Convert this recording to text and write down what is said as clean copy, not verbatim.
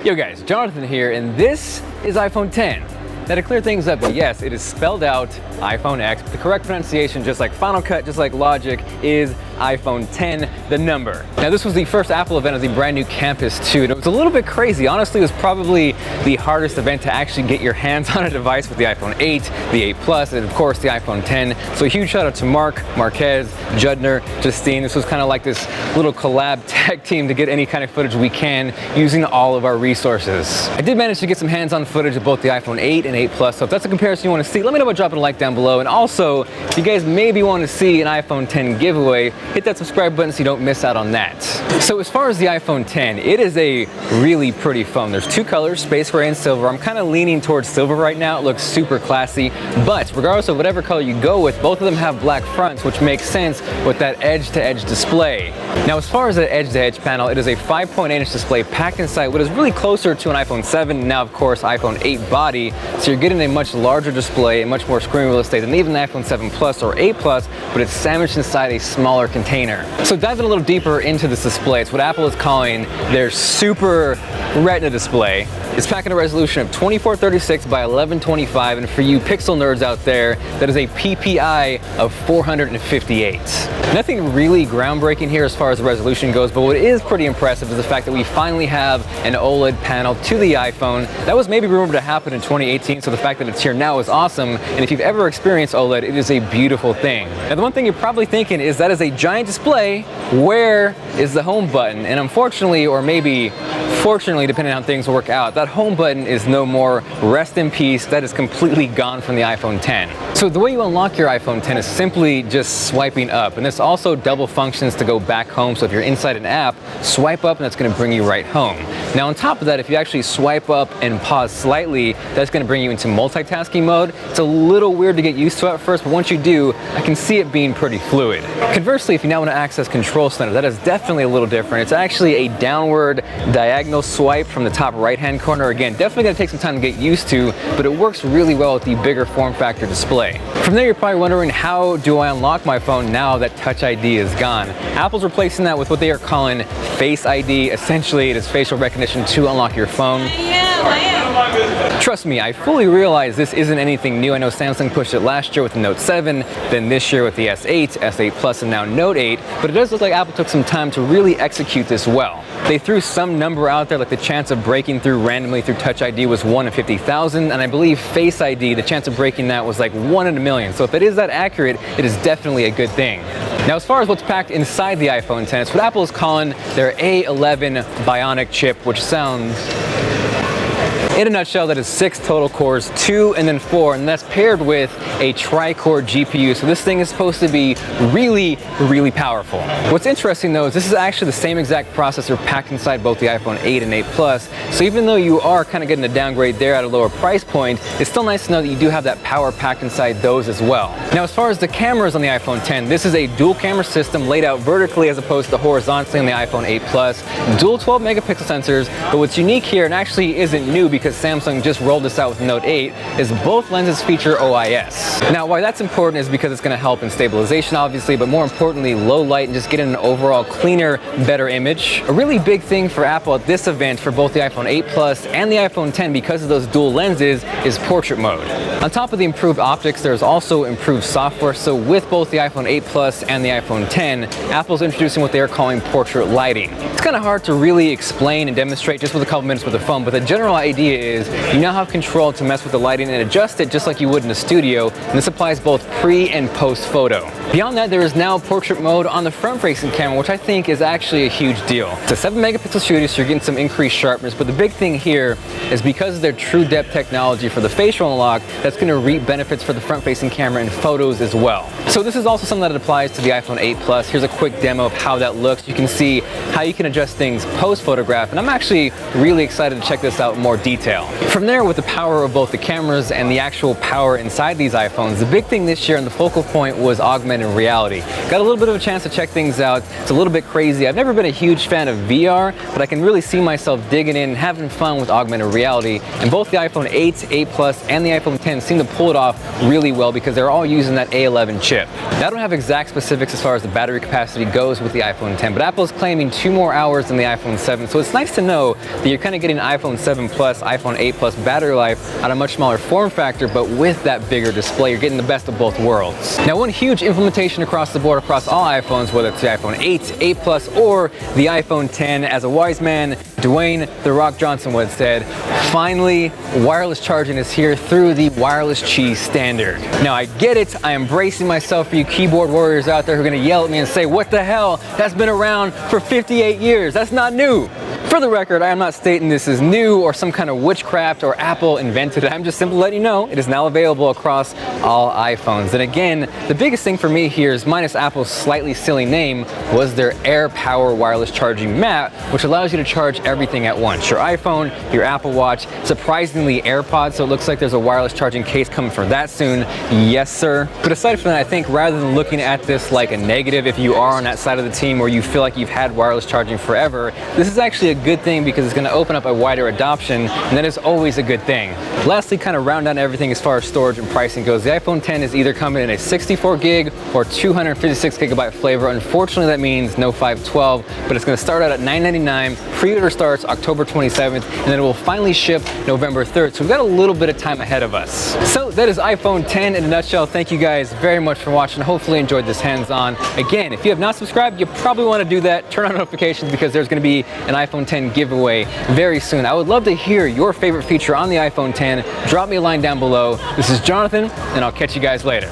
Yo guys, Jonathan here, and this is iPhone 10. Now to clear things up, yes, it is spelled out iPhone X, but the correct pronunciation, just like Final Cut, just like Logic, is iPhone 10, the number. Now this was the first Apple event of the brand new campus too, and it was a little bit crazy. Honestly, it was probably the hardest event to actually get your hands on a device with the iPhone 8, the 8 Plus, and of course the iPhone 10. So a huge shout out to Mark, Marquez, Judner, Justine. This was kind of like this little collab tech team to get any kind of footage we can using all of our resources. I did manage to get some hands-on footage of both the iPhone 8 and 8 Plus, so if that's a comparison you want to see, let me know by dropping a like down below. And also, if you guys maybe want to see an iPhone 10 giveaway, hit that subscribe button so you don't miss out on that. So as far as the iPhone 10, it is a really pretty phone. There's two colors, space gray and silver. I'm kind of leaning towards silver right now. It looks super classy, but regardless of whatever color you go with, both of them have black fronts, which makes sense with that edge-to-edge display. Now as far as the edge-to-edge panel, it is a 5.8-inch display packed inside what is really closer to an iPhone 7, now of course iPhone 8 body, so you're getting a much larger display and much more screen real estate than even the iPhone 7 Plus or 8 Plus, but it's sandwiched inside a smaller container. So diving a little deeper into this display, it's what Apple is calling their Super Retina display. It's packing a resolution of 2436 by 1125, and for you pixel nerds out there, that is a PPI of 458. Nothing really groundbreaking here as far as the resolution goes, but what is pretty impressive is the fact that we finally have an OLED panel to the iPhone. That was maybe rumored to happen in 2018, so the fact that it's here now is awesome, and if you've ever experienced OLED, it is a beautiful thing. Now the one thing you're probably thinking is that is a giant display, where is the home button? And unfortunately, or maybe fortunately, depending on how things work out, that home button is no more. Rest in peace, that is completely gone from the iPhone 10. So the way you unlock your iPhone 10 is simply just swiping up, and this also double functions to go back home. So if you're inside an app, swipe up and that's going to bring you right home. Now on top of that, if you actually swipe up and pause slightly, that's going to bring you into multitasking mode. It's a little weird to get used to at first, but once you do, I can see it being pretty fluid. Conversely, if you now want to access Control Center, that is definitely a little different. It's actually a downward diagonal swipe from the top right-hand corner. Again, definitely going to take some time to get used to, but it works really well with the bigger form factor display. From there, you're probably wondering, how do I unlock my phone now that Touch ID is gone? Apple's replacing that with what they are calling Face ID. Essentially, it is facial recognition to unlock your phone. I am. Trust me, I fully realize this isn't anything new. I know Samsung pushed it last year with the Note 7, then this year with the S8, S8 Plus, and now Note 8, but it does look like Apple took some time to really execute this well. They threw some number out there, like the chance of breaking through randomly through Touch ID was 1 in 50,000, and I believe Face ID, the chance of breaking that was like 1 in a million. So if it is that accurate, it is definitely a good thing. Now as far as what's packed inside the iPhone 10, it's what Apple is calling their A11 Bionic chip, which sounds, in a nutshell, that is 6 total cores, 2 and then 4, and that's paired with a tri-core GPU. So this thing is supposed to be really, really powerful. What's interesting though is this is actually the same exact processor packed inside both the iPhone 8 and 8 Plus. So even though you are kind of getting a downgrade there at a lower price point, it's still nice to know that you do have that power packed inside those as well. Now as far as the cameras on the iPhone 10, this is a dual camera system laid out vertically as opposed to horizontally on the iPhone 8 Plus. Dual 12 megapixel sensors, but what's unique here, and actually isn't new because Samsung just rolled this out with Note 8, is both lenses feature OIS. Now why that's important is because it's going to help in stabilization obviously, but more importantly low light and just getting an overall cleaner, better image. A really big thing for Apple at this event for both the iPhone 8 Plus and the iPhone 10 because of those dual lenses is portrait mode. On top of the improved optics, there's also improved software. So with both the iPhone 8 Plus and the iPhone 10, Apple's introducing what they are calling portrait lighting. It's kind of hard to really explain and demonstrate just with a couple minutes with the phone, but the general idea is you now have control to mess with the lighting and adjust it just like you would in the studio, and this applies both pre and post photo. Beyond that, there is now portrait mode on the front-facing camera, which I think is actually a huge deal. It's a 7 megapixel shooter, so you're getting some increased sharpness, but the big thing here is because of their true depth technology for the facial unlock, that's going to reap benefits for the front-facing camera in photos as well. So this is also something that applies to the iPhone 8 Plus. Here's a quick demo of how that looks. You can see how you can adjust things post-photograph, and I'm actually really excited to check this out in more detail. From there, with the power of both the cameras and the actual power inside these iPhones, the big thing this year and the focal point was augmented reality. Got a little bit of a chance to check things out. It's a little bit crazy. I've never been a huge fan of VR, but I can really see myself digging in and having fun with augmented reality. And both the iPhone 8, 8 Plus, and the iPhone 10 seem to pull it off really well because they're all using that A11 chip. Now, I don't have exact specifics as far as the battery capacity goes with the iPhone 10, but Apple's claiming 2 more hours than the iPhone 7, so it's nice to know that you're kind of getting iPhone 7 Plus, iPhone 8 Plus battery life on a much smaller form factor, but with that bigger display, you're getting the best of both worlds. Now, one huge implementation across the board across all iPhones, whether it's the iPhone 8, 8 Plus, or the iPhone 10, as a wise man, Dwayne "The Rock" Johnson once said, finally, wireless charging is here through the wireless cheese standard. Now, I get it. I am bracing myself for you keyboard warriors out there who are going to yell at me and say, what the hell? That's been around for 58 years. That's not new. For the record, I am not stating this is new or some kind of witchcraft or Apple invented it. I'm just simply letting you know it is now available across all iPhones. And again, the biggest thing for me here is, minus Apple's slightly silly name, was their Air Power wireless charging mat, which allows you to charge everything at once. Your iPhone, your Apple Watch, surprisingly AirPods, so it looks like there's a wireless charging case coming for that soon. Yes, sir. But aside from that, I think rather than looking at this like a negative, if you are on that side of the team where you feel like you've had wireless charging forever, this is actually a good thing because it's going to open up a wider adoption, and that is always a good thing. Lastly, kind of round out everything as far as storage and pricing goes, the iPhone 10 is either coming in a 64 gig or 256 gigabyte flavor. Unfortunately, that means no 512, but it's going to start out at $999. Pre-order starts October 27th, and then it will finally ship November 3rd. So we've got a little bit of time ahead of us. So that is iPhone 10 in a nutshell. Thank you guys very much for watching. Hopefully you enjoyed this hands-on. Again, if you have not subscribed, you probably want to do that. Turn on notifications because there's going to be an iPhone 10 giveaway very soon. I would love to hear your favorite feature on the iPhone 10. Drop me a line down below. This is Jonathan, and I'll catch you guys later.